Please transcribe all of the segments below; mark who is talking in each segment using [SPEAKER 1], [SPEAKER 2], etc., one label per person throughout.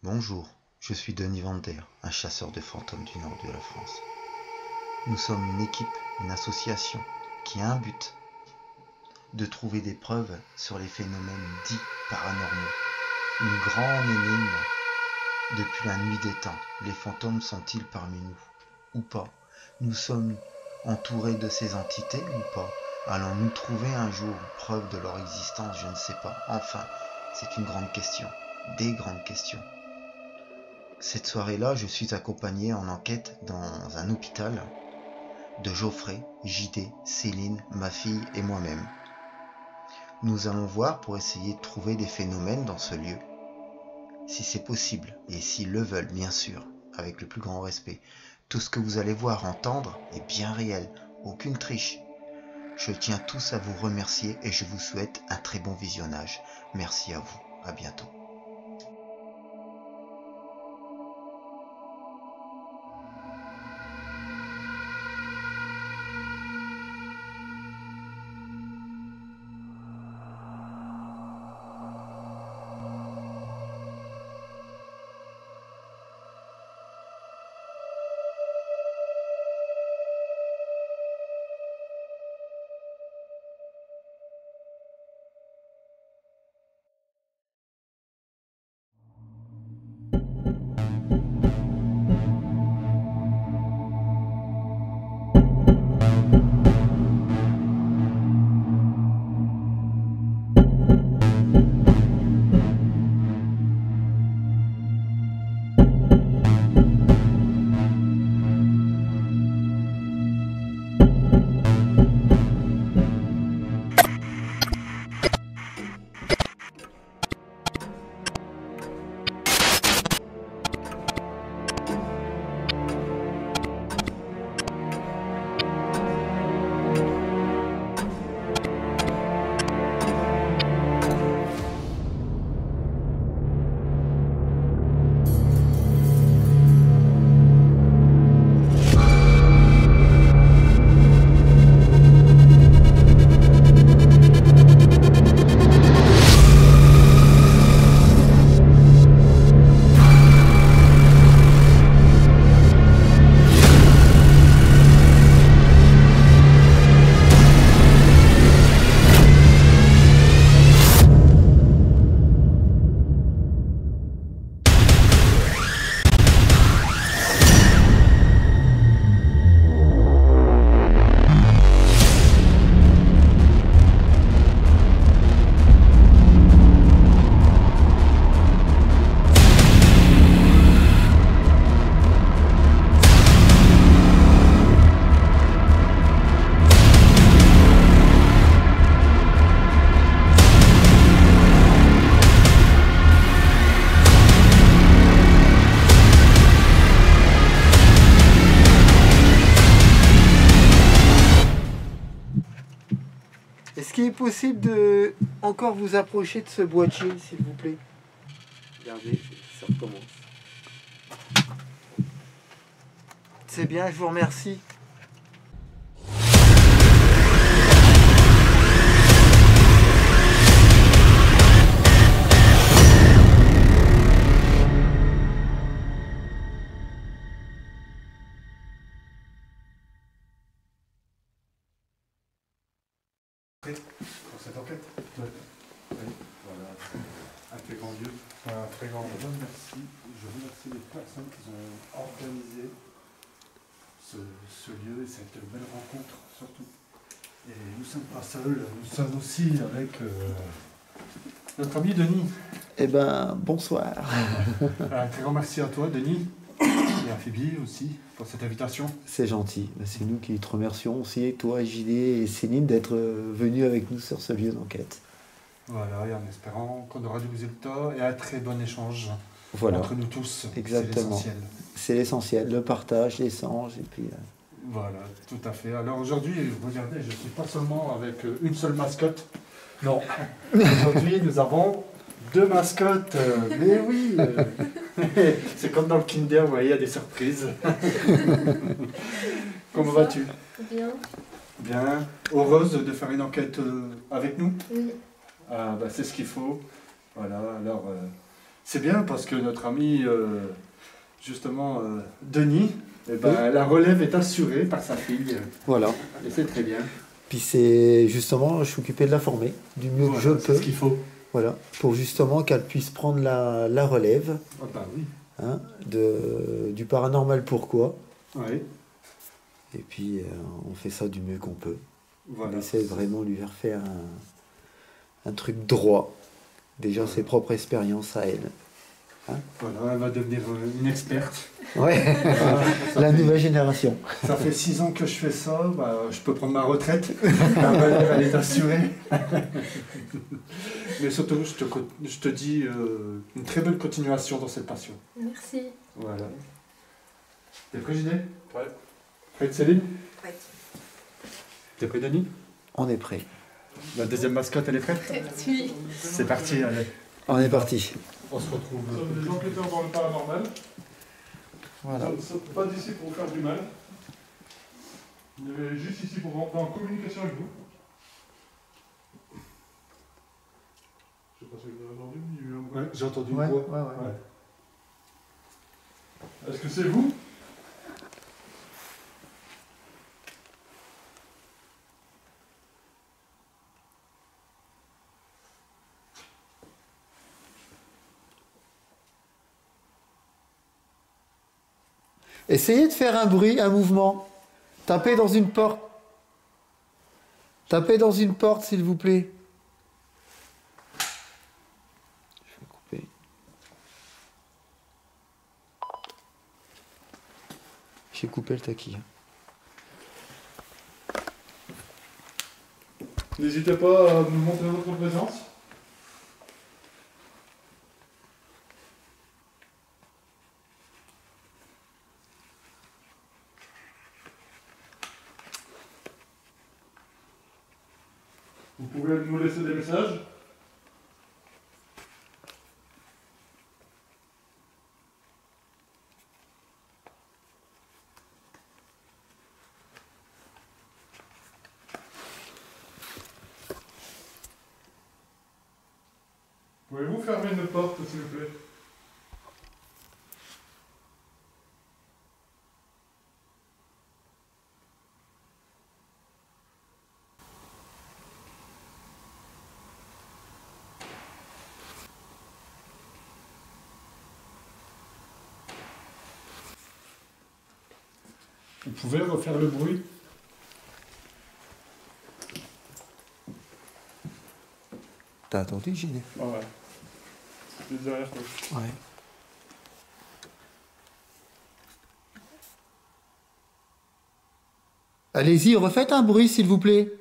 [SPEAKER 1] Bonjour, je suis Denis Vander, un chasseur de fantômes du nord de la France. Nous sommes une équipe, une association qui a un but, de trouver des preuves sur les phénomènes dits paranormaux. Une grande énigme depuis la nuit des temps. Les fantômes sont-ils parmi nous ou pas? Nous sommes entourés de ces entités ou pas? Allons-nous trouver un jour preuve de leur existence? Je ne sais pas. Enfin, c'est une grande question, des grandes questions. Cette soirée-là, je suis accompagné en enquête dans un hôpital de Geoffrey, JD, Céline, ma fille et moi-même. Nous allons voir pour essayer de trouver des phénomènes dans ce lieu, si c'est possible, et s'ils le veulent, bien sûr, avec le plus grand respect. Tout ce que vous allez voir, entendre, est bien réel, aucune triche. Je tiens tous à vous remercier et je vous souhaite un très bon visionnage. Merci à vous, à bientôt.
[SPEAKER 2] Est-ce qu'il est possible de encore vous approcher de ce boîtier, s'il vous plaît? Regardez, ça recommence. C'est bien, je vous remercie.
[SPEAKER 3] Pour cette enquête.
[SPEAKER 4] Ouais.
[SPEAKER 3] Oui, voilà. Un très grand Dieu.
[SPEAKER 4] Un très grand.
[SPEAKER 3] Je remercie les personnes qui ont organisé ce lieu et cette belle rencontre surtout. Et nous ne sommes pas seuls, nous sommes aussi avec notre ami Denis.
[SPEAKER 2] Eh ben, bonsoir.
[SPEAKER 3] Un très grand merci à toi Denis et à Phoebe aussi pour cette invitation.
[SPEAKER 2] C'est gentil. C'est nous qui te remercions aussi, toi, JD et Céline, d'être venus avec nous sur ce lieu d'enquête.
[SPEAKER 3] Voilà, et en espérant qu'on aura du résultat et un très bon échange
[SPEAKER 2] Voilà.
[SPEAKER 3] entre nous tous.
[SPEAKER 2] Exactement.
[SPEAKER 3] C'est l'essentiel.
[SPEAKER 2] C'est l'essentiel, le partage, l'échange, et puis...
[SPEAKER 3] Voilà, tout à fait. Alors aujourd'hui, regardez, je ne suis pas seulement avec une seule mascotte. Non. Aujourd'hui, nous avons deux mascottes. Mais oui c'est comme dans le Kinder, vous voyez, il y a des surprises. Comment vas-tu?
[SPEAKER 5] Bien.
[SPEAKER 3] Bien. Heureuse de faire une enquête avec nous?
[SPEAKER 5] Oui.
[SPEAKER 3] Ah, bah, c'est ce qu'il faut. Voilà, alors... c'est bien parce que notre ami, justement, Denis, eh ben, la relève est assurée par sa fille.
[SPEAKER 2] Voilà.
[SPEAKER 3] Et c'est très bien.
[SPEAKER 2] Puis c'est justement, je suis occupé de la former du mieux que je
[SPEAKER 3] C'est
[SPEAKER 2] peux.
[SPEAKER 3] ce qu'il faut.
[SPEAKER 2] Voilà, pour justement qu'elle puisse prendre la relève
[SPEAKER 3] Ah bah oui.
[SPEAKER 2] hein, du paranormal pourquoi.
[SPEAKER 3] Oui.
[SPEAKER 2] Et puis on fait ça du mieux qu'on peut.
[SPEAKER 3] Voilà.
[SPEAKER 2] On essaie vraiment de lui faire un truc droit. Déjà ses propres expériences à elle.
[SPEAKER 3] Voilà, elle va devenir une experte.
[SPEAKER 2] Ouais,
[SPEAKER 3] Ça
[SPEAKER 2] la
[SPEAKER 3] fait-
[SPEAKER 2] nouvelle génération.
[SPEAKER 3] Ça fait 6 ans que je fais ça, bah, je peux prendre ma retraite. La relève, elle est assurée. Mais surtout, je te dis une très bonne continuation dans cette passion.
[SPEAKER 4] Merci.
[SPEAKER 3] Voilà. T'es prêt, Giné?
[SPEAKER 5] Ouais.
[SPEAKER 3] Prête, Céline?
[SPEAKER 4] Ouais.
[SPEAKER 3] T'es prêt, Denis?
[SPEAKER 2] On est prêt.
[SPEAKER 3] La deuxième mascotte, elle est prête?
[SPEAKER 4] Oui.
[SPEAKER 3] C'est parti, allez.
[SPEAKER 2] On est parti.
[SPEAKER 3] On se retrouve.
[SPEAKER 5] Nous sommes des enquêteurs dans le paranormal.
[SPEAKER 2] Voilà.
[SPEAKER 5] Nous ne sommes pas ici pour vous faire du mal. On est juste ici pour rentrer en communication avec vous. Je sais pas si vous avez entendu, mais il y a eu un bruit.
[SPEAKER 3] Ouais, j'ai entendu
[SPEAKER 2] Ouais,
[SPEAKER 3] une voix.
[SPEAKER 2] ouais, ouais.
[SPEAKER 5] Est-ce que c'est vous?
[SPEAKER 2] Essayez de faire un bruit, un mouvement. Tapez dans une porte. Tapez dans une porte, s'il vous plaît. Je vais couper. J'ai coupé le taquis.
[SPEAKER 5] N'hésitez pas à nous montrer votre présence. Vous pouvez nous laisser des messages. Pouvez-vous fermer notre porte, s'il vous plaît? Vous pouvez refaire le bruit?
[SPEAKER 2] T'as attendu, Giné?
[SPEAKER 5] Ah ouais. Juste derrière toi.
[SPEAKER 2] Ouais. Allez-y, refaites un bruit, s'il vous plaît.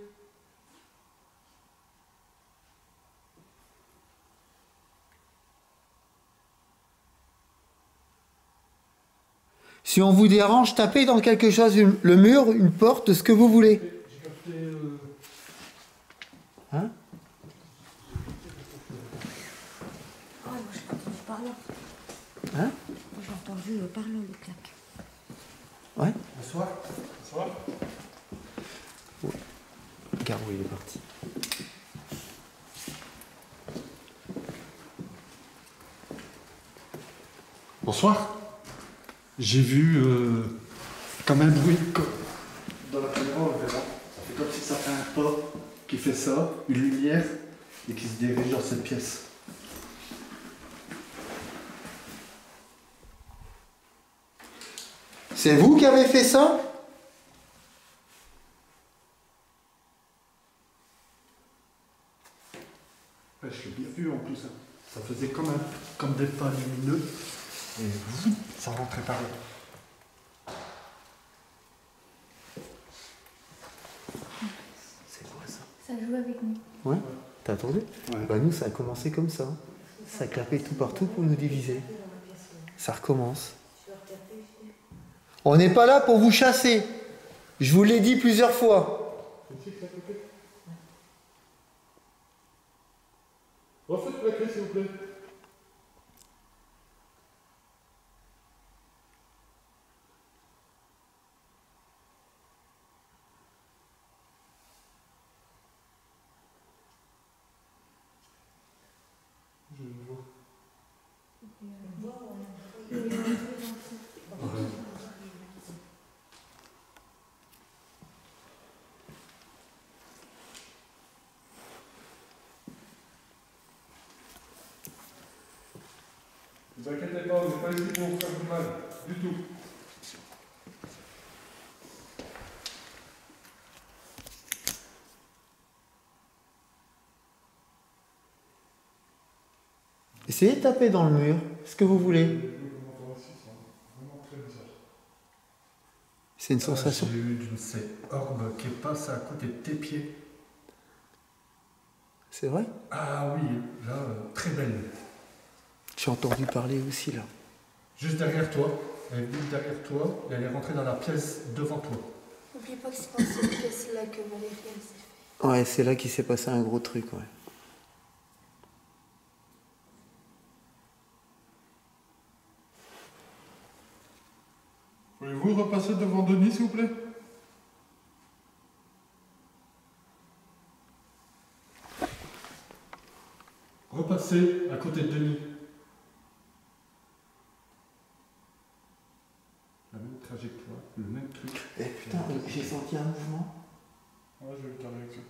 [SPEAKER 2] Si on vous dérange, tapez dans quelque chose, le mur, une porte, ce que vous voulez.
[SPEAKER 5] J'ai capté.
[SPEAKER 2] Hein?
[SPEAKER 4] Oh, moi j'ai entendu par là.
[SPEAKER 2] Hein?
[SPEAKER 4] Moi j'ai entendu par là le claque.
[SPEAKER 2] Ouais.
[SPEAKER 3] Bonsoir.
[SPEAKER 5] Bonsoir.
[SPEAKER 2] Regarde où il est parti.
[SPEAKER 3] Bonsoir. J'ai vu comme un bruit dans la caméra, on verra. Ça fait comme si ça fait un pas qui fait ça, une lumière, et qui se dirige dans cette pièce.
[SPEAKER 2] C'est vous qui avez fait ça?
[SPEAKER 3] Ouais, je l'ai bien vu en plus. Hein. Ça faisait comme des pas lumineux, et ça rentrait par là.
[SPEAKER 2] C'est quoi ça?
[SPEAKER 4] Ça joue avec nous.
[SPEAKER 2] Ouais. T'as attendu?
[SPEAKER 3] Ouais.
[SPEAKER 2] Bah nous, ça a commencé comme ça. Ça clapait tout partout pour nous diviser. Ça recommence. On n'est pas là pour vous chasser. Je vous l'ai dit plusieurs fois.
[SPEAKER 5] Refaites la clé, s'il vous plaît. Je vais le voir. Ne vous inquiétez pas, on n'est pas ici pour vous faire du mal, du tout.
[SPEAKER 2] Essayez de taper dans le mur, ce que vous voulez. C'est une sensation.
[SPEAKER 3] J'ai eu d'une ces orbes qui passe à côté de tes pieds.
[SPEAKER 2] C'est vrai?
[SPEAKER 3] Ah oui, là, très belle.
[SPEAKER 2] J'ai entendu parler aussi là.
[SPEAKER 3] Juste derrière toi. Elle est venue derrière toi et elle est rentrée dans la pièce devant toi.
[SPEAKER 4] N'oublie pas que c'est dans cette pièce-là que Valérie elle s'est fait.
[SPEAKER 2] Ouais, c'est là qu'il s'est passé un gros truc, ouais.
[SPEAKER 5] Pouvez-vous repasser devant Denis, s'il vous plaît?
[SPEAKER 3] Repassez à côté de Denis. La même trajectoire, le même truc.
[SPEAKER 2] Eh putain, j'ai senti un mouvement.
[SPEAKER 5] Ouais, j'ai vu ta réaction.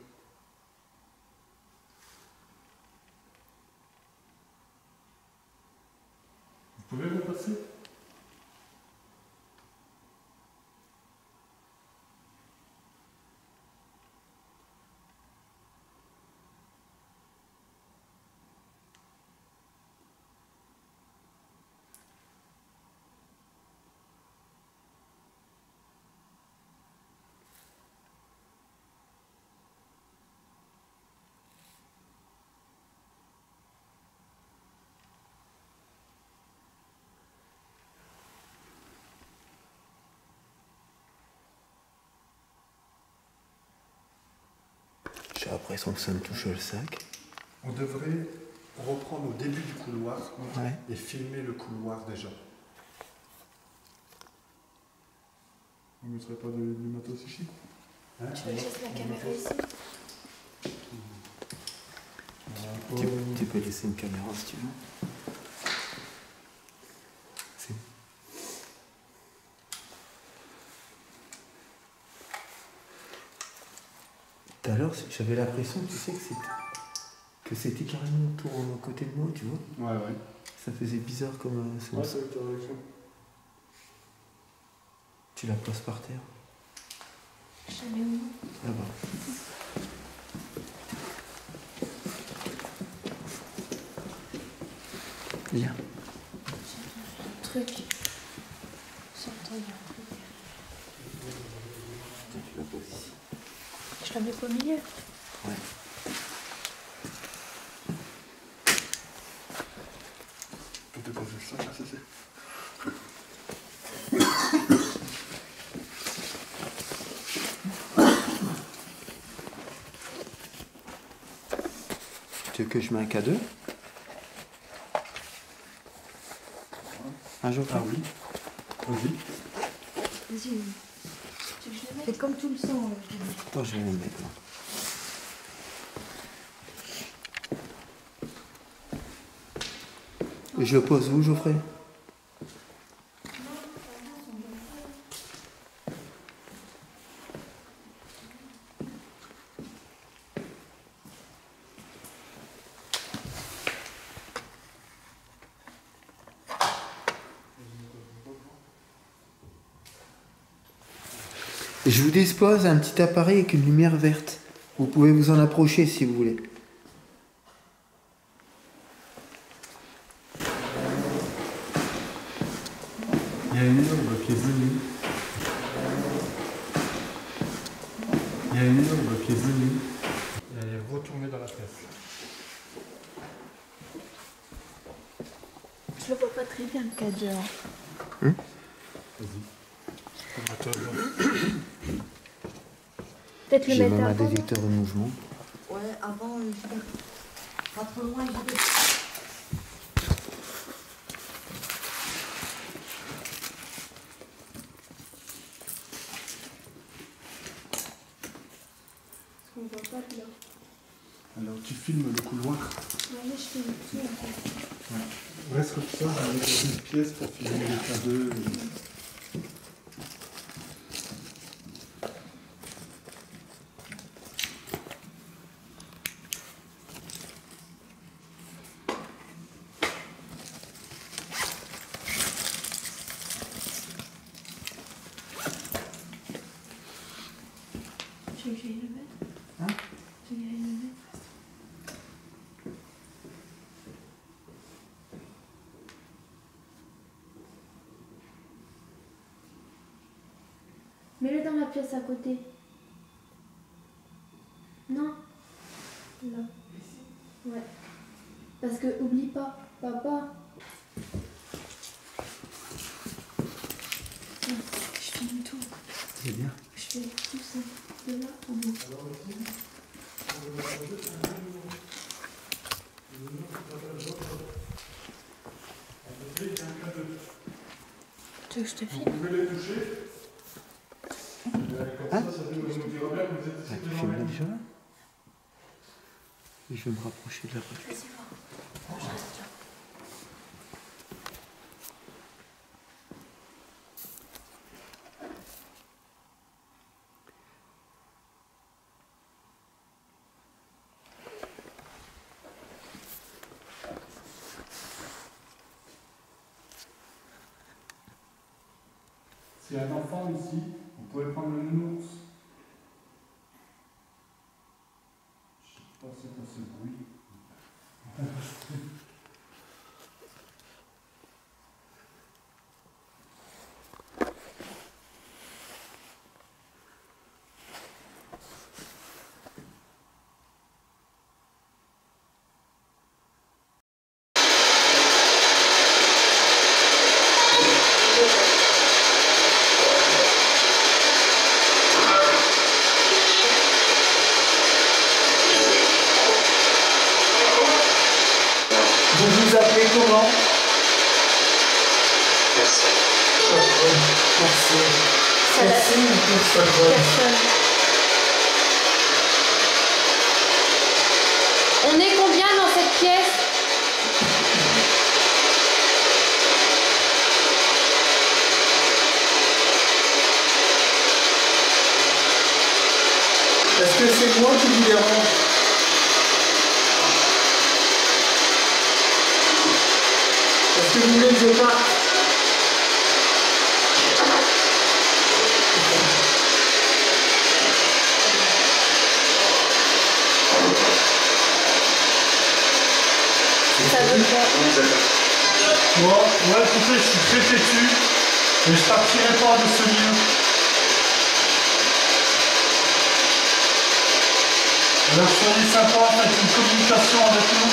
[SPEAKER 3] Vous pouvez repasser?
[SPEAKER 2] J'ai l'impression que ça me touche le sac.
[SPEAKER 3] On devrait reprendre au début du couloir
[SPEAKER 2] Ouais.
[SPEAKER 3] et filmer le couloir déjà.
[SPEAKER 5] Vous ne mettrez pas du matos ici?
[SPEAKER 3] Hein?
[SPEAKER 4] Tu veux que je laisse la caméra ici?
[SPEAKER 2] Tu peux laisser une caméra si tu veux. C'est... Tout à l'heure, j'avais l'impression, tu sais, que c'était carrément autour à côté de moi, tu vois.
[SPEAKER 3] Ouais, ouais.
[SPEAKER 2] Ça faisait bizarre comme...
[SPEAKER 5] Ouais, c'est ta réaction.
[SPEAKER 2] Tu la poses par terre,
[SPEAKER 4] Je te mets où?
[SPEAKER 2] là-bas. Viens.
[SPEAKER 4] Un truc. J'entends, il y a un truc.
[SPEAKER 2] Tu la poses ici.
[SPEAKER 4] Je la mets pas au milieu.
[SPEAKER 2] Ouais.
[SPEAKER 5] Tout est pas juste ça, là, c'est...
[SPEAKER 2] Tu veux que je mette un cadeau? Un jour.
[SPEAKER 3] Ah oui. Vas-y.
[SPEAKER 4] Vas-y. Tu veux que je le mette? Fais comme tu le sens.
[SPEAKER 2] Attends, je vais le mettre là. Et je le pose où, Geoffrey? Je vous dispose un petit appareil avec une lumière verte. Vous pouvez vous en approcher si vous voulez.
[SPEAKER 3] Il y a une ombre qui est venue. Il y a une ombre qui est venue. Et elle est retournée dans la pièce.
[SPEAKER 4] Je le vois pas très bien le cadre.
[SPEAKER 3] Vas-y.
[SPEAKER 4] Peut-être le
[SPEAKER 2] J'ai
[SPEAKER 4] mettre
[SPEAKER 2] même un
[SPEAKER 4] avant.
[SPEAKER 2] détecteur de mouvement.
[SPEAKER 4] Ouais, avant, pas trop loin, je vais. On voit pas de là.
[SPEAKER 3] Alors tu filmes le couloir.
[SPEAKER 4] Ouais, mais je fais le pied en fait.
[SPEAKER 3] Reste comme ça, avec une pièce pour filmer les cadeaux.
[SPEAKER 4] Mets-le dans la pièce à côté. Non. Là. Ouais. Parce que, oublie pas, papa. Tiens, je filme tout.
[SPEAKER 2] C'est bien.
[SPEAKER 4] Je fais tout ça. De là en haut. Tu veux que je te filme?
[SPEAKER 5] Vous pouvez les toucher.
[SPEAKER 2] Hein?
[SPEAKER 5] Ça nous dira bien que vous êtes ici
[SPEAKER 2] Tu
[SPEAKER 5] devant
[SPEAKER 2] filmes
[SPEAKER 5] nous.
[SPEAKER 2] déjà là? Et je vais me rapprocher de la voiture.
[SPEAKER 4] Vas-y, va. Je reste là.
[SPEAKER 3] S'il y a un enfant ici, vous pouvez prendre le nounours. Je sais pas c'est quoi ce bruit.
[SPEAKER 2] Vous vous appelez comment?
[SPEAKER 4] Ça l'a
[SPEAKER 2] Personne ou personne?
[SPEAKER 4] personne. On est combien dans cette pièce?
[SPEAKER 2] Est-ce que c'est moi qui vous dérange? Est-ce que vous voulez que je parte?
[SPEAKER 4] Ça veut pas.
[SPEAKER 3] Moi, écoutez, je suis très têtu et je partirai pas de ce lieu. Alors soyez sympa, faites une communication avec nous.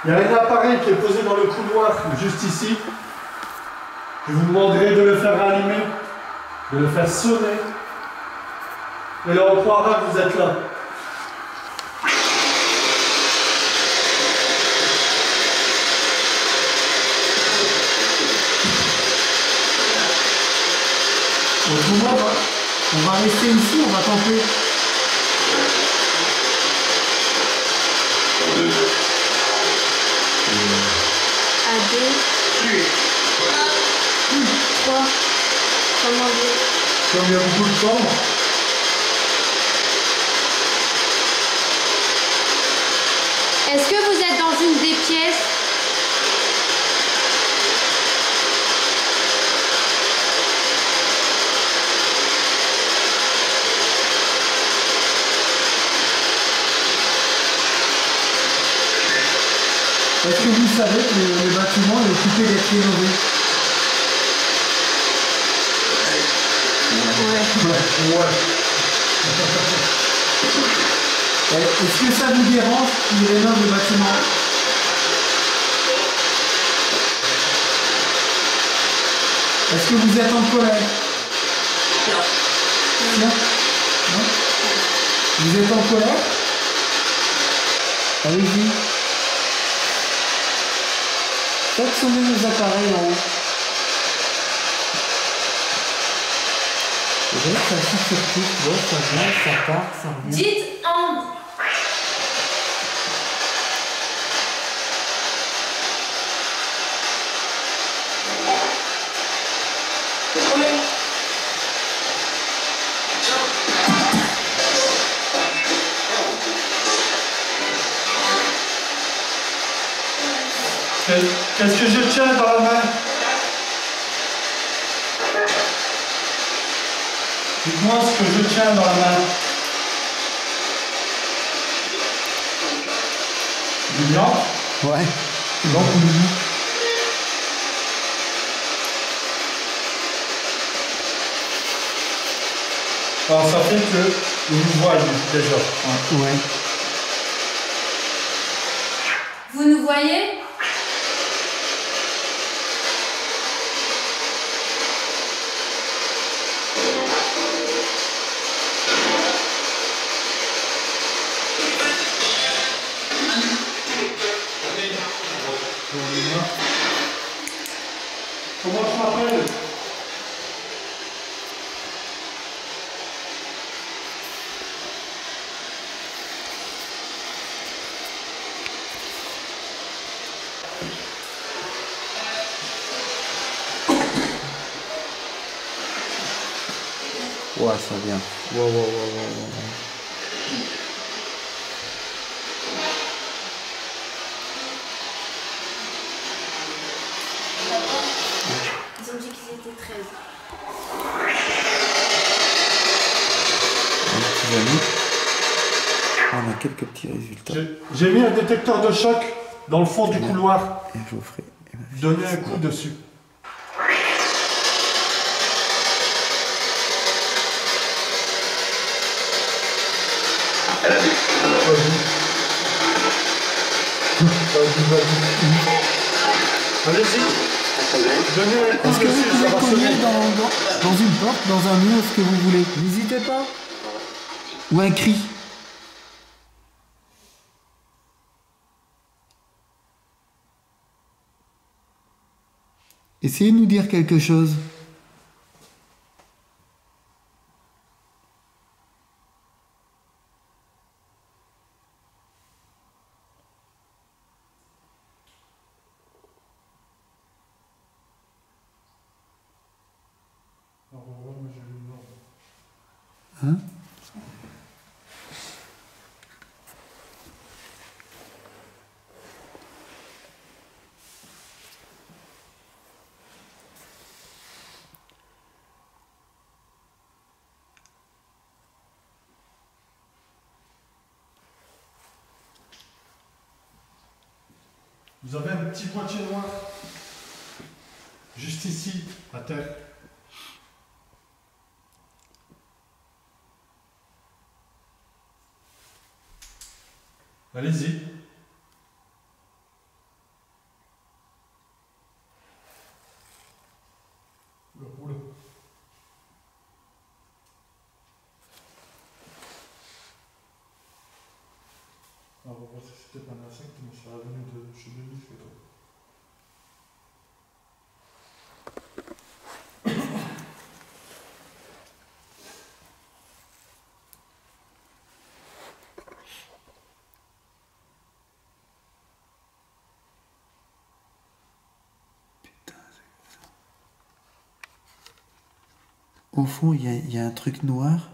[SPEAKER 3] Il y a un appareil qui est posé dans le couloir, juste ici. Je vous demanderai de le faire rallumer, de le faire sonner. Et là, on croira que vous êtes là.
[SPEAKER 2] Autrement, on va rester ici, on va camper.
[SPEAKER 4] À deux. Trois. Comment dire?
[SPEAKER 2] Comme il y a beaucoup de chambres.
[SPEAKER 4] Est-ce que vous êtes dans une des pièces?
[SPEAKER 2] Est-ce que vous savez que le bâtiment est occupé d'être rénové?
[SPEAKER 4] Ouais.
[SPEAKER 2] Est-ce que ça vous dérange qu'il rénove le bâtiment? Est-ce que vous êtes en colère? Non. Non? Vous êtes en colère? Allez-y. Faites sonner nos appareils en haut. Vous voyez, ça s'effectue, tu vois, ça vient, ça part, ça revient.
[SPEAKER 4] Dites Ambre.
[SPEAKER 3] Qu'est-ce que je tiens dans la main? Dites-moi ce que je tiens dans la main. Du blanc?
[SPEAKER 2] Ouais.
[SPEAKER 3] Blanc ou du Alors ça fait qu'il nous voit déjà.
[SPEAKER 2] Ouais.
[SPEAKER 4] Vous nous voyez?
[SPEAKER 5] Comment tu m'appelles?
[SPEAKER 2] Ouais, ça vient. Ouais.
[SPEAKER 4] Ils ont dit qu'ils étaient 13.
[SPEAKER 2] On a quelques petits résultats.
[SPEAKER 3] J'ai mis un détecteur de choc dans le fond du couloir.
[SPEAKER 2] Et Geoffrey.
[SPEAKER 3] Donnez un coup dessus. Allez-y. Donnez un coup
[SPEAKER 2] Est-ce que vous
[SPEAKER 3] dessus,
[SPEAKER 2] pouvez
[SPEAKER 3] ça va
[SPEAKER 2] cogner
[SPEAKER 3] sonner.
[SPEAKER 2] dans une porte, dans un mur, ce que vous voulez? N'hésitez pas. Ou un cri. Essayez de nous dire quelque chose. Hein?
[SPEAKER 3] Vous avez un petit boîtier noir. Juste ici, à terre. Allez-y. Oula. On va voir si c'était pas un insecte, mais ça va venir de chez Denis.
[SPEAKER 2] Au fond, il y a un truc noir.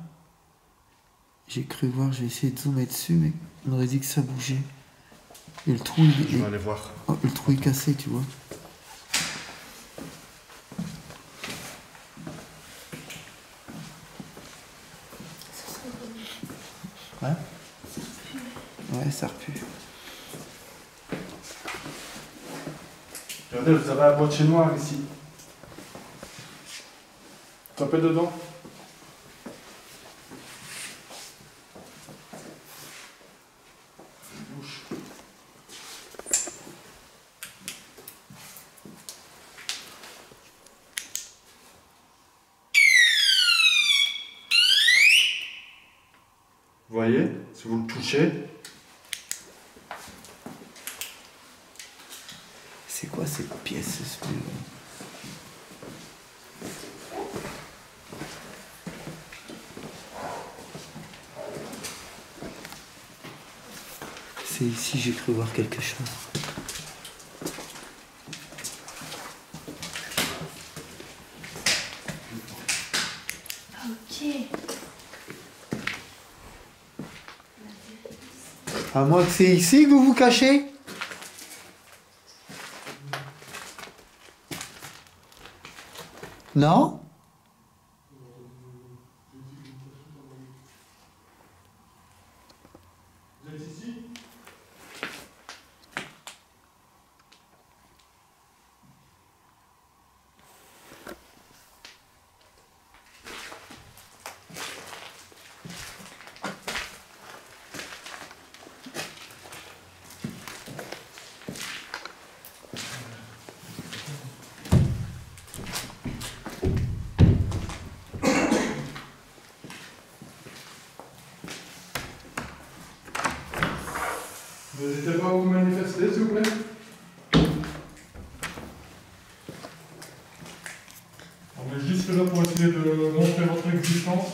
[SPEAKER 2] J'ai cru voir, j'ai essayé de zoomer dessus, mais on aurait dit que ça bougeait. Et le trou,
[SPEAKER 3] Je vais aller voir.
[SPEAKER 2] le trou est cassé, tu vois. Ouais. Ouais, ça repue.
[SPEAKER 3] Regardez, vous avez un boîtier noir ici. Tapez dedans. Bouche. Vous voyez, si vous le touchez,
[SPEAKER 2] C'est quoi cette pièce, ce bureau? C'est ici, j'ai cru voir quelque chose.
[SPEAKER 4] Ok.
[SPEAKER 2] À moins que c'est ici que vous vous cachez? Non?
[SPEAKER 3] vous êtes ici?
[SPEAKER 5] juste là pour essayer de montrer votre existence.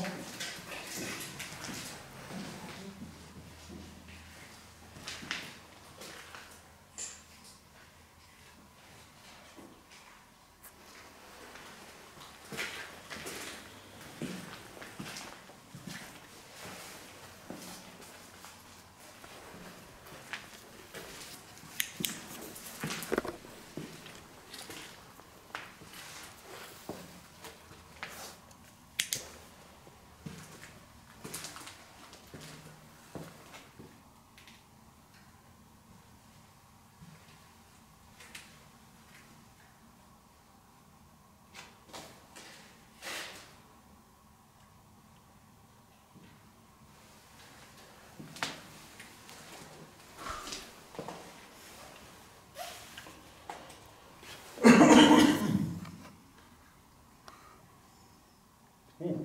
[SPEAKER 5] Oh,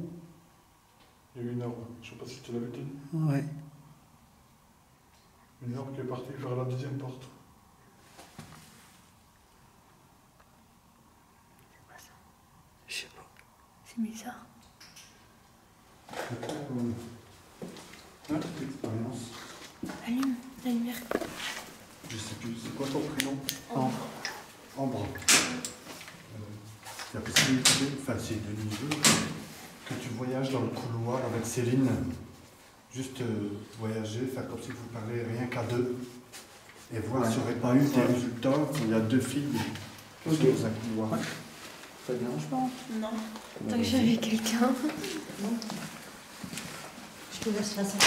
[SPEAKER 5] il y a eu une heure, je ne sais pas si tu l'avais dit.
[SPEAKER 2] Ouais.
[SPEAKER 5] Une heure qui est partie vers la deuxième porte.
[SPEAKER 2] Je sais pas.
[SPEAKER 4] C'est bizarre.
[SPEAKER 3] Notre expérience.
[SPEAKER 4] Allume la lumière.
[SPEAKER 3] Je sais plus, c'est quoi ton prénom?
[SPEAKER 2] Ambre.
[SPEAKER 3] Ambre. Il y a possibilité, enfin c'est de niveau, que tu voyages dans le couloir avec Céline. Juste voyager, faire comme si vous parlez rien qu'à deux. Et voir s'il n'y aurait pas eu des résultats quand il y a deux filles qui sont dans un couloir.
[SPEAKER 2] Ça te dérange pas?
[SPEAKER 4] Non. Tant que j'avais quelqu'un.
[SPEAKER 6] Je te laisse la sortie.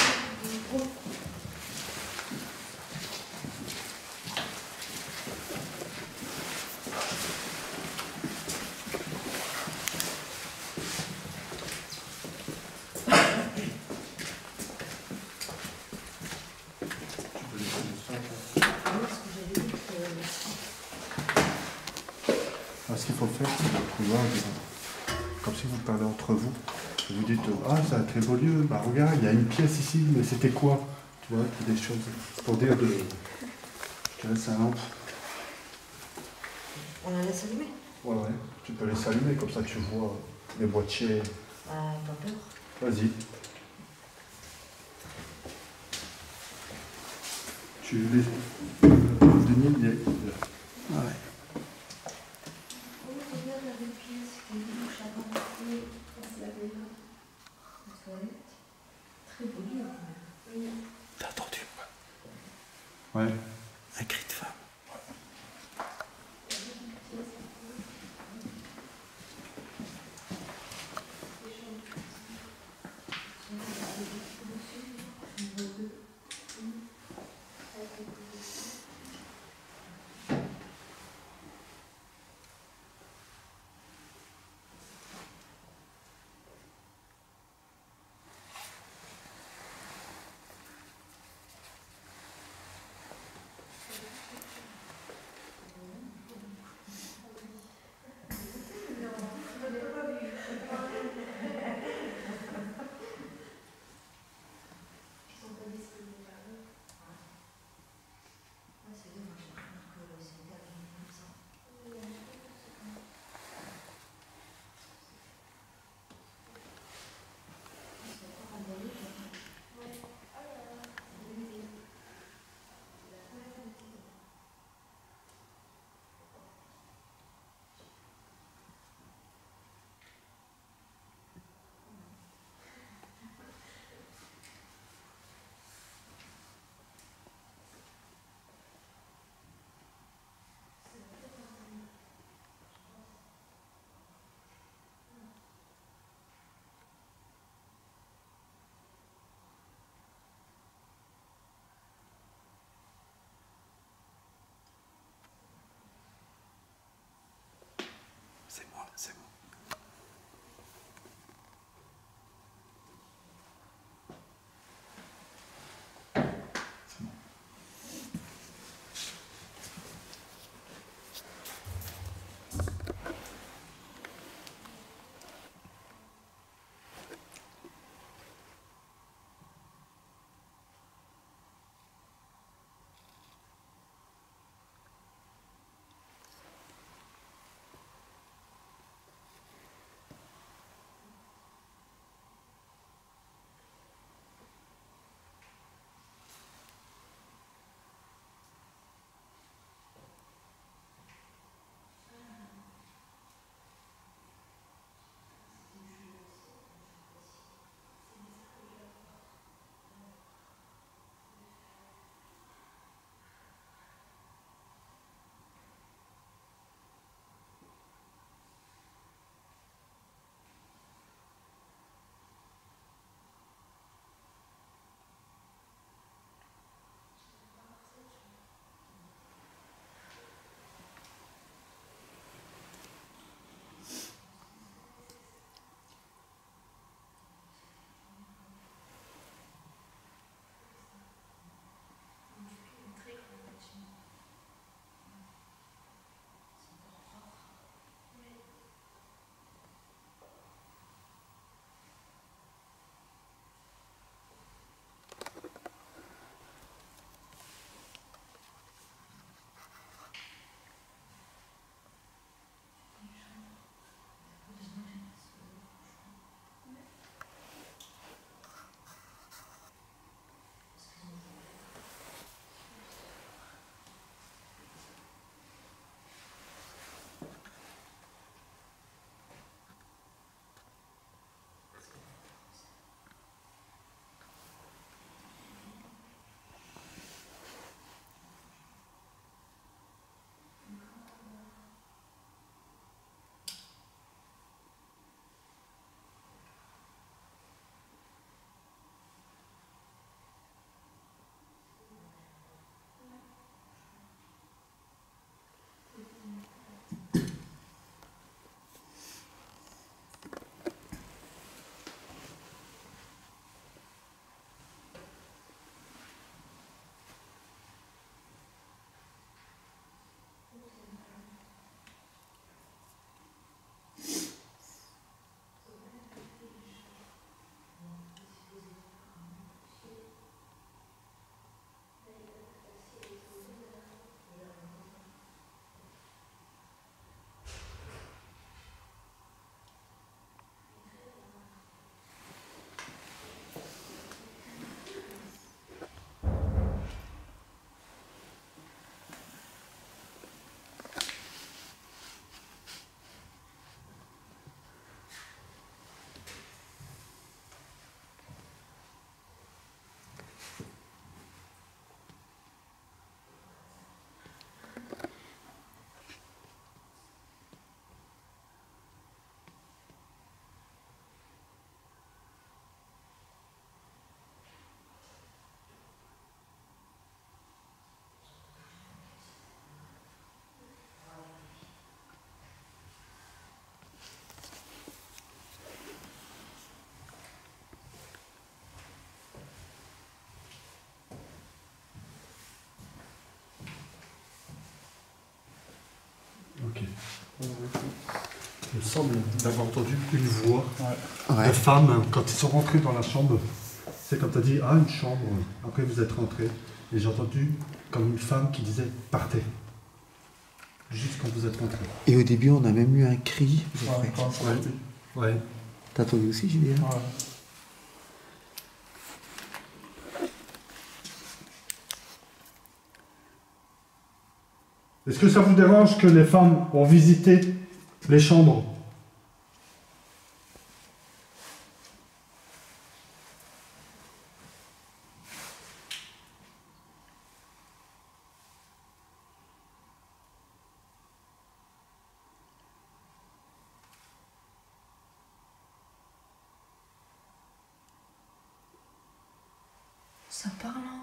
[SPEAKER 3] Ce qu'il faut faire, c'est dans le couloir, comme si vous parlez entre vous. Et vous dites, ah, ça a été beau lieu, bah regarde, il y a une pièce ici, mais c'était quoi? Tu vois, des choses pour dire de. Je te laisse un lampe.
[SPEAKER 6] On la laisse allumer?
[SPEAKER 3] Ouais, ouais, tu peux les allumer, comme ça tu vois les boîtiers.
[SPEAKER 6] Pas peur.
[SPEAKER 3] Vas-y. Tu les. Denis, il est là.
[SPEAKER 2] Ouais. T'as entendu?
[SPEAKER 3] Ouais.
[SPEAKER 2] Un cri de femme.
[SPEAKER 3] Ok. Il me semble d'avoir entendu une voix
[SPEAKER 2] Ouais.
[SPEAKER 3] de femme quand ils sont rentrés dans la chambre. C'est quand tu as dit ah une chambre. Après vous êtes rentrés et j'ai entendu comme une femme qui disait partez. Juste quand vous êtes rentrés.
[SPEAKER 2] Et au début, on a même eu un cri.
[SPEAKER 5] Ouais, quand c'est parti.
[SPEAKER 3] Ouais.
[SPEAKER 2] T'as entendu aussi, Julien?
[SPEAKER 5] Ouais.
[SPEAKER 3] Est-ce que ça vous dérange que les femmes ont visité les chambres?
[SPEAKER 4] Ça parle, hein?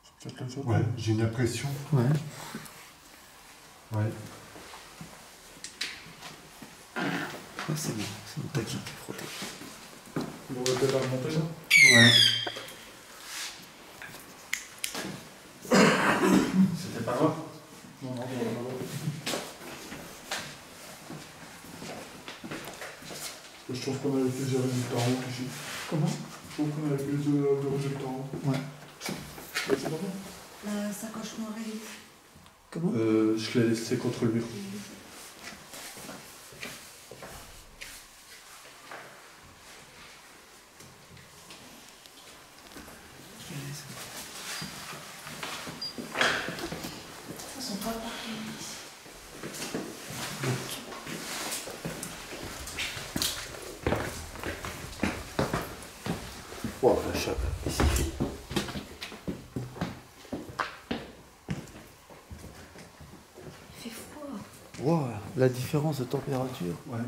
[SPEAKER 5] C'est peut-être les autres.
[SPEAKER 3] Ouais, j'ai une impression.
[SPEAKER 2] Ouais.
[SPEAKER 3] Ouais.
[SPEAKER 2] Ah, c'est bon, c'est mon taquet qui est frotté.
[SPEAKER 5] Vous aurez peut-être à remonter là.
[SPEAKER 3] Ouais. C'était pas grave.
[SPEAKER 5] Non, non, non. Je trouve qu'on avait plusieurs résultats en haut ici.
[SPEAKER 2] Comment?
[SPEAKER 5] Je trouve qu'on avait plus de résultats en haut.
[SPEAKER 2] Ouais.
[SPEAKER 5] C'est pas bon.
[SPEAKER 6] La sacoche noire et
[SPEAKER 2] Comment?
[SPEAKER 3] Je l'ai laissé contre le mur.
[SPEAKER 4] Ça sont pas partis.
[SPEAKER 2] Oh, la chape, ici.
[SPEAKER 4] Il fait froid.
[SPEAKER 2] Wow, la différence de température.
[SPEAKER 3] Ouais.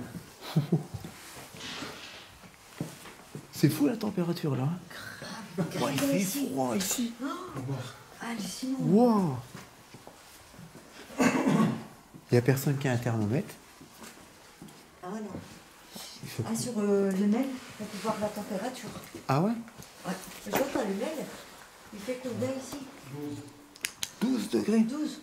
[SPEAKER 2] C'est fou la température là. Ouais, il fait
[SPEAKER 6] ici.
[SPEAKER 2] froid ici.
[SPEAKER 6] Hallucinant.
[SPEAKER 2] Wow. Il n'y a personne qui a un thermomètre.
[SPEAKER 6] Ah ouais, non.
[SPEAKER 2] Il faut...
[SPEAKER 6] Ah, sur le mail, on peut voir la température.
[SPEAKER 2] Ah ouais?
[SPEAKER 6] Ouais. Je vois pas le mail. Il fait combien ici?
[SPEAKER 2] 12 degrés.
[SPEAKER 6] 12.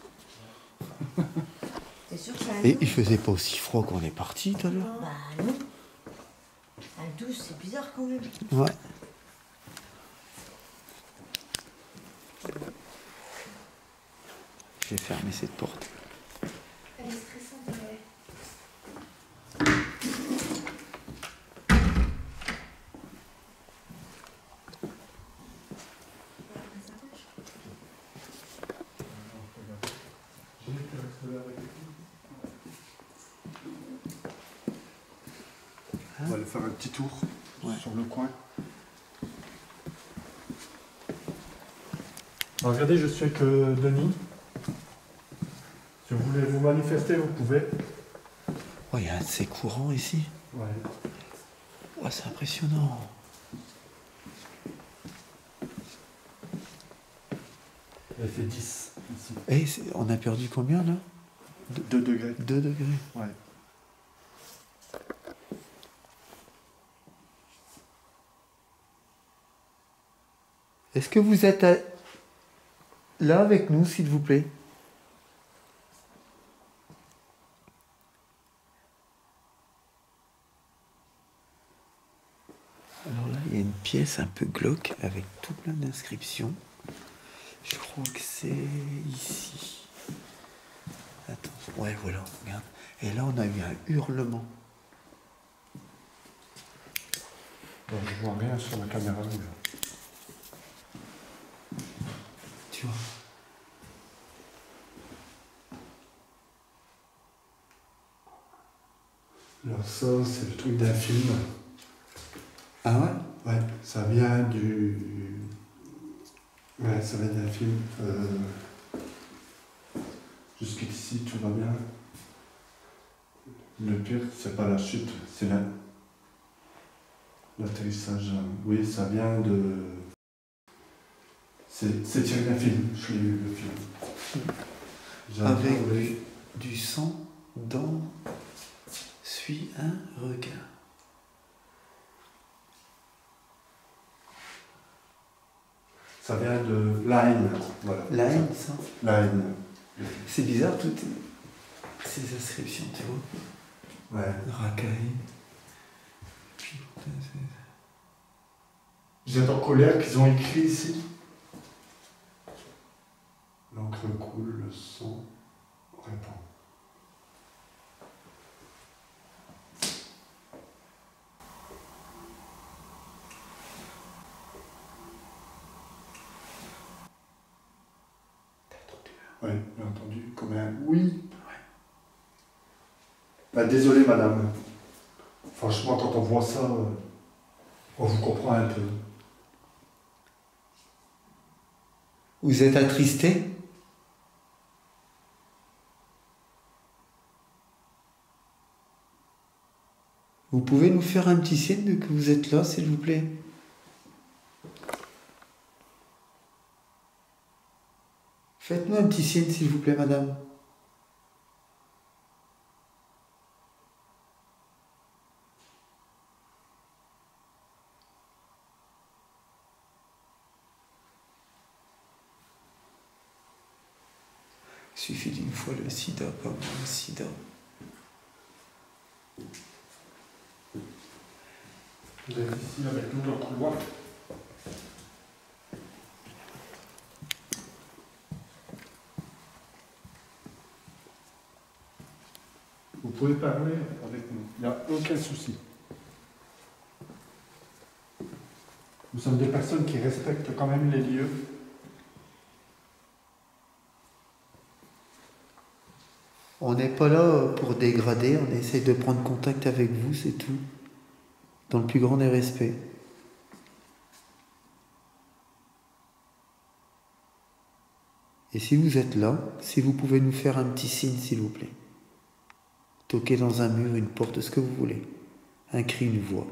[SPEAKER 6] T'es sûr que c'est un
[SPEAKER 2] Et
[SPEAKER 6] 12?
[SPEAKER 2] il faisait pas aussi froid qu'on est parti tout à l'heure.
[SPEAKER 6] Bah non. Un 12, c'est bizarre quand même.
[SPEAKER 2] Ouais. Je vais fermer cette porte.
[SPEAKER 4] Elle est stressante, ouais.
[SPEAKER 3] On va aller faire un petit tour sur le coin. Alors, regardez, je suis avec Denis. Si vous voulez vous manifester, vous pouvez.
[SPEAKER 2] Oh, il y a un de ces courants ici.
[SPEAKER 3] Ouais.
[SPEAKER 2] Oh, c'est impressionnant.
[SPEAKER 3] Il fait 10 ici.
[SPEAKER 2] Et on a perdu combien là?
[SPEAKER 3] 2 degrés.
[SPEAKER 2] 2 degrés.
[SPEAKER 3] Ouais.
[SPEAKER 2] Est-ce que vous êtes là avec nous, s'il vous plaît? Alors là, il y a une pièce un peu glauque avec tout plein d'inscriptions. Je crois que c'est ici. Attends, ouais, voilà, regarde. Et là, on a eu un hurlement.
[SPEAKER 3] Bon, je vois rien sur la caméra rouge.
[SPEAKER 2] Tu vois?
[SPEAKER 3] Alors ça, c'est le truc d'un film.
[SPEAKER 2] Ah ouais?
[SPEAKER 3] Ouais, ça vient du... Ouais, ça vient d'un film. Jusqu'ici, tout va bien. Le pire, c'est pas la chute, c'est l'atterrissage. Oui, ça vient de... C'est tiré d'un film, je l'ai eu, le film.
[SPEAKER 2] Avec
[SPEAKER 3] Oui.
[SPEAKER 2] du sang dans... Suis un regard.
[SPEAKER 3] Ça vient de Line, voilà.
[SPEAKER 2] La haine, ça?
[SPEAKER 3] Line.
[SPEAKER 2] C'est bizarre, tout Ces inscriptions, tu vois.
[SPEAKER 3] Ouais.
[SPEAKER 2] Racaille.
[SPEAKER 3] Vous êtes en colère qu'ils ont écrit ici. L'encre coule, le sang répand. Oui, bien entendu, comme un oui. Bah, désolé madame. Franchement, quand on voit ça, on vous comprend un peu.
[SPEAKER 2] Vous êtes attristé? Vous pouvez nous faire un petit signe de que vous êtes là, s'il vous plaît? Faites-nous un petit signe, s'il vous plaît, madame. Il suffit d'une fois le sida, pas moi, le sida.
[SPEAKER 5] Vous êtes ici avec nous dans le couloir. Vous pouvez parler avec nous, il n'y a aucun souci. Nous sommes des personnes qui respectent quand même les lieux.
[SPEAKER 2] On n'est pas là pour dégrader, on essaie de prendre contact avec vous, c'est tout. Dans le plus grand des respects. Et si vous êtes là, si vous pouvez nous faire un petit signe, s'il vous plaît. Toquer dans un mur, une porte, ce que vous voulez. Un cri, une voix.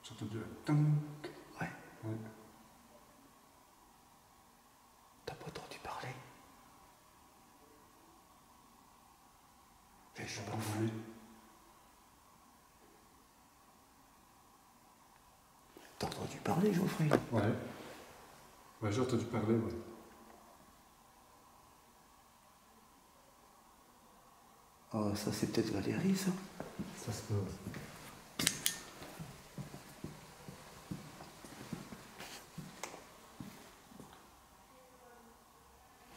[SPEAKER 3] J'ai entendu un tunk.
[SPEAKER 2] Ouais.
[SPEAKER 3] Ouais.
[SPEAKER 2] T'as pas entendu parler? Je suis pas fou. T'as entendu parler, Geoffrey?
[SPEAKER 3] Ouais. Ouais, j'ai entendu parler, ouais.
[SPEAKER 2] Ah, ça c'est peut-être Valérie, ça.
[SPEAKER 3] Ça se peut.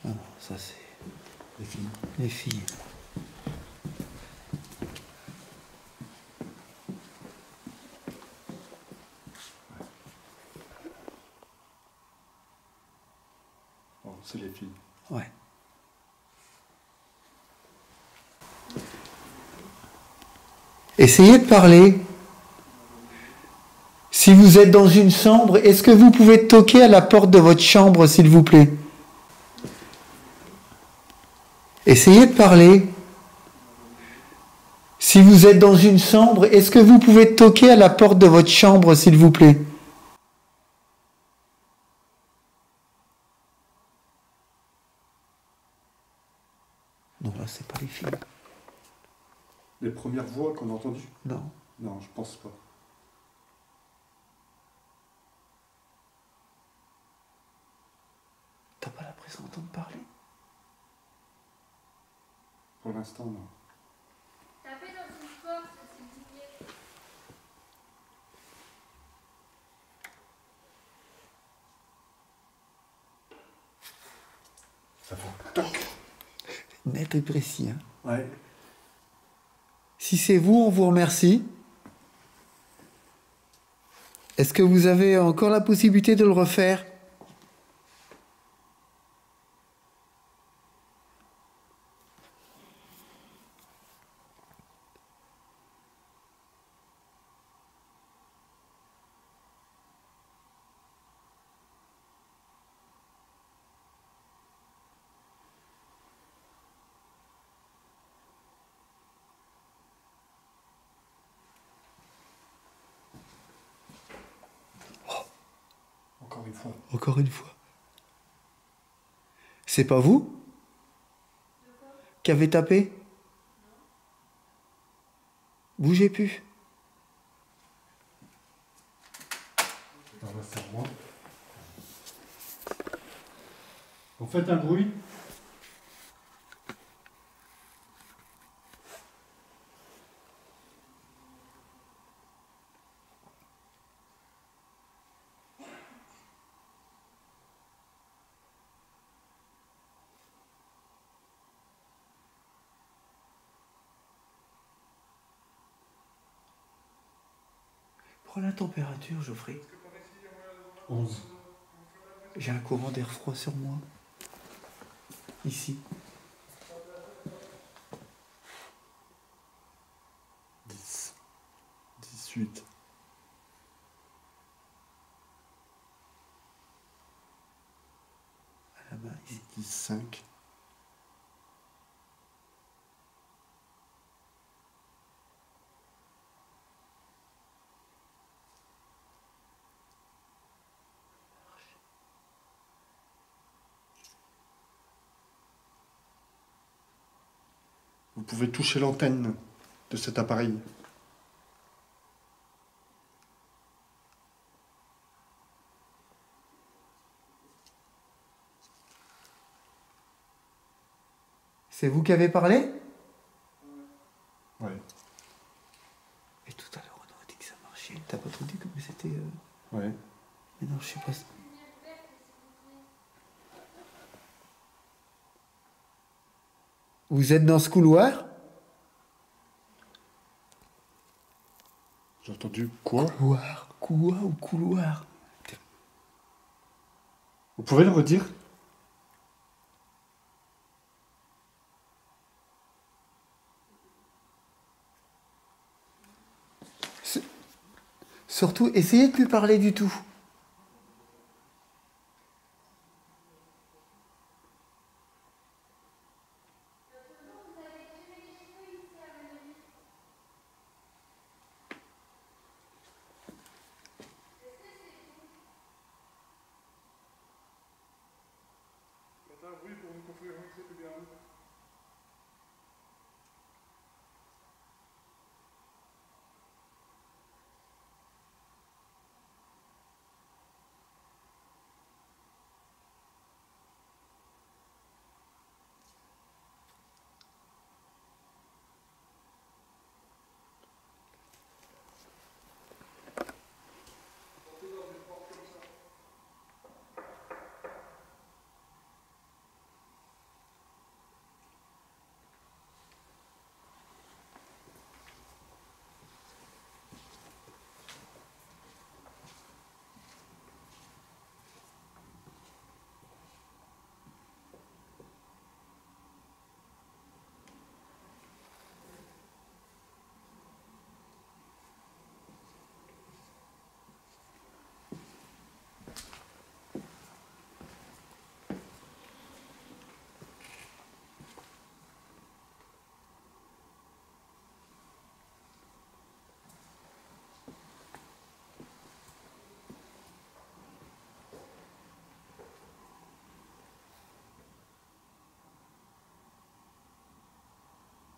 [SPEAKER 2] Ah non, ça c'est
[SPEAKER 3] Les filles.
[SPEAKER 2] les filles.
[SPEAKER 3] Bon, c'est les filles.
[SPEAKER 2] Ouais. Essayez de parler. Si vous êtes dans une chambre, est-ce que vous pouvez toquer à la porte de votre chambre, s'il vous plaît? Essayez de parler. Si vous êtes dans une chambre, est-ce que vous pouvez toquer à la porte de votre chambre, s'il vous plaît? Non, là, c'est pas les filles.
[SPEAKER 3] Les premières voix qu'on a entendues?
[SPEAKER 2] Non.
[SPEAKER 3] Non, je pense pas.
[SPEAKER 2] T'as pas l'impression d'entendre parler?
[SPEAKER 3] Pour l'instant, non.
[SPEAKER 4] Tapez dans une porte, s'il vous plaît.
[SPEAKER 3] Ça fait toc.
[SPEAKER 2] Net et précis, hein.
[SPEAKER 3] Ouais.
[SPEAKER 2] Si c'est vous, on vous remercie. Est-ce que vous avez encore la possibilité de le refaire?
[SPEAKER 3] Encore une fois.
[SPEAKER 2] Encore une fois. C'est pas vous qui avez tapé? Bougez plus.
[SPEAKER 3] Dans la servante. Vous faites un bruit.
[SPEAKER 2] Prends la température, Geoffrey.
[SPEAKER 3] 11.
[SPEAKER 2] J'ai un courant d'air froid sur moi. Ici.
[SPEAKER 3] 10. 18.
[SPEAKER 2] À la main, ici.
[SPEAKER 3] 15. Vous pouvez toucher l'antenne de cet appareil.
[SPEAKER 2] C'est vous qui avez parlé?
[SPEAKER 3] Oui.
[SPEAKER 2] Et tout à l'heure, on aurait dit que ça marchait. T'as pas trop dit comme c'était...
[SPEAKER 3] Oui.
[SPEAKER 2] Mais non, je sais pas... Vous êtes dans ce couloir?
[SPEAKER 3] J'ai entendu quoi?
[SPEAKER 2] Couloir, couloir ou couloir?
[SPEAKER 3] Vous pouvez le redire?
[SPEAKER 2] Surtout, essayez de plus parler du tout.
[SPEAKER 5] Faites un bruit pour nous confirmer que c'était bien nous.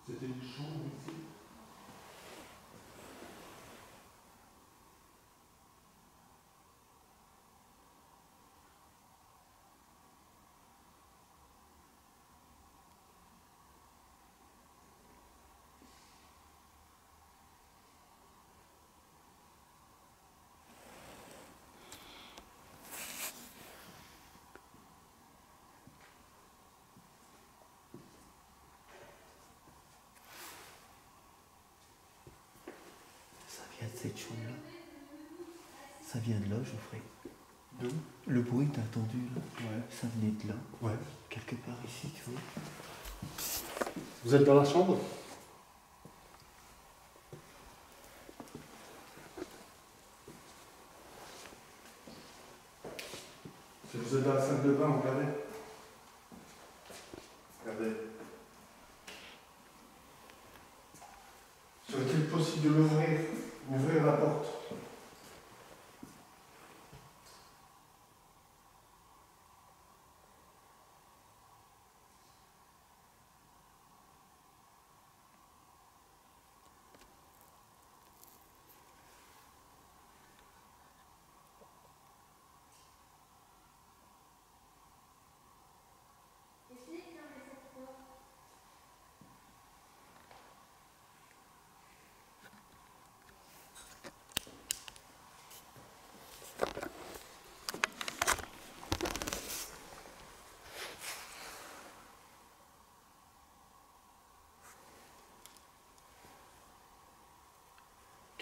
[SPEAKER 3] C'était une chambre ici.
[SPEAKER 2] Ça vient de cette chambre-là. Ça vient de là, Geoffrey.
[SPEAKER 3] D'où?
[SPEAKER 2] Le bruit que t'as entendu, là,
[SPEAKER 3] Ouais.
[SPEAKER 2] ça venait de là.
[SPEAKER 3] Ouais.
[SPEAKER 2] Quelque part ici, tu vois.
[SPEAKER 3] Vous êtes dans la chambre? Si vous êtes dans la salle de bain, regardez. Regardez. Serait-il possible de l'ouvrir? Ouvrir la porte?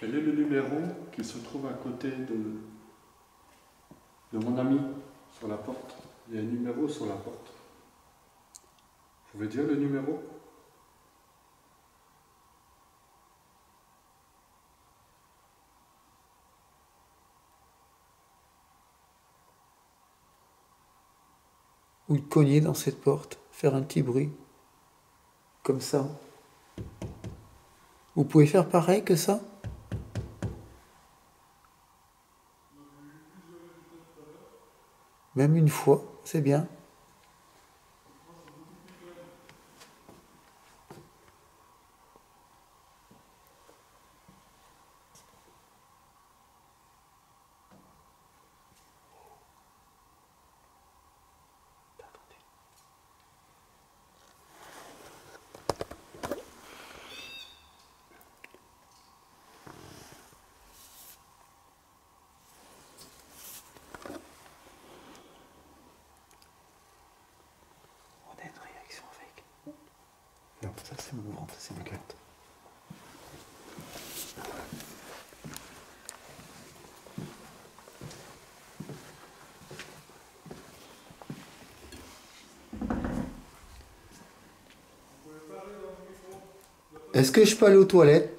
[SPEAKER 3] Quel est le numéro qui se trouve à côté de mon ami sur la porte? Il y a un numéro sur la porte. Vous pouvez dire le numéro?
[SPEAKER 2] Ou le cogner dans cette porte, faire un petit bruit. Comme ça. Vous pouvez faire pareil que ça? Même une fois, c'est bien. On a une réaction avec. Non, ça c'est mon ventre, c'est ma carte. Est-ce que je peux aller aux toilettes?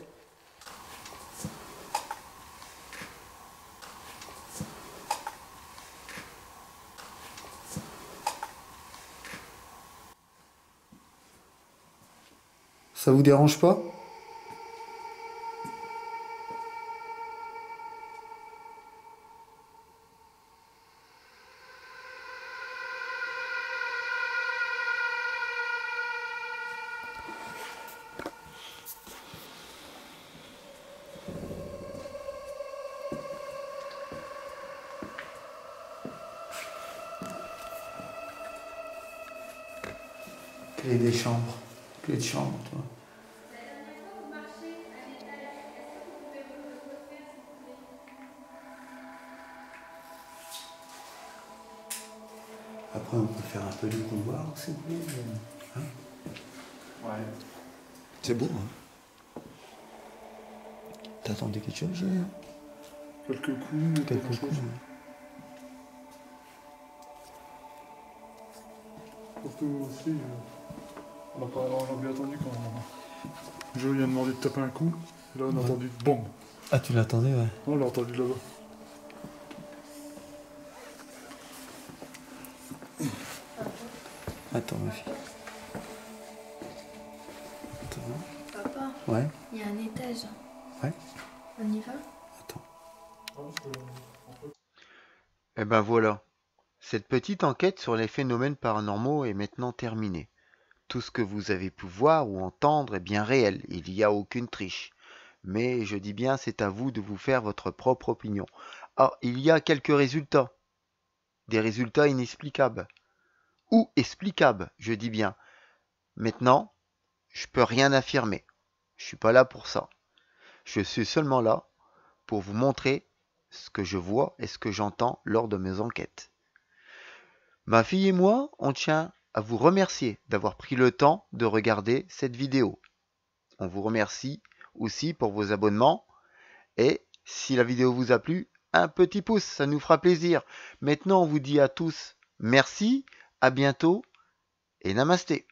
[SPEAKER 2] Ça vous dérange pas? Clé des chambres. Clé de chambre, toi. Après, on peut faire un peu du couloir, si vous voulez. Hein?
[SPEAKER 3] Ouais.
[SPEAKER 2] C'est beau, hein? T'attendais quelque chose, Julien?
[SPEAKER 3] Quelques coups,
[SPEAKER 2] Quelque chose,
[SPEAKER 3] chose. Surtout aussi, on a bien attendu quand Joe lui a demandé de taper un coup. Et là, on a entendu BOM!
[SPEAKER 2] Ah, tu l'attendais, ouais.
[SPEAKER 3] On l'a entendu là-bas.
[SPEAKER 2] Attends, ma fille. Attends.
[SPEAKER 4] Papa,
[SPEAKER 2] Ouais,
[SPEAKER 4] il y a un étage.
[SPEAKER 2] ouais.
[SPEAKER 4] On y va?
[SPEAKER 2] Attends.
[SPEAKER 1] Eh ben voilà. Cette petite enquête sur les phénomènes paranormaux est maintenant terminée. Tout ce que vous avez pu voir ou entendre est bien réel, il n'y a aucune triche. Mais je dis bien, c'est à vous de vous faire votre propre opinion. Ah, il y a quelques résultats. Des résultats inexplicables. Ou explicables, je dis bien. Maintenant, je peux rien affirmer. Je suis pas là pour ça. Je suis seulement là pour vous montrer ce que je vois et ce que j'entends lors de mes enquêtes. Ma fille et moi, on tient à vous remercier d'avoir pris le temps de regarder cette vidéo. On vous remercie aussi pour vos abonnements et si la vidéo vous a plu, un petit pouce, ça nous fera plaisir. Maintenant, on vous dit à tous merci, à bientôt et namasté.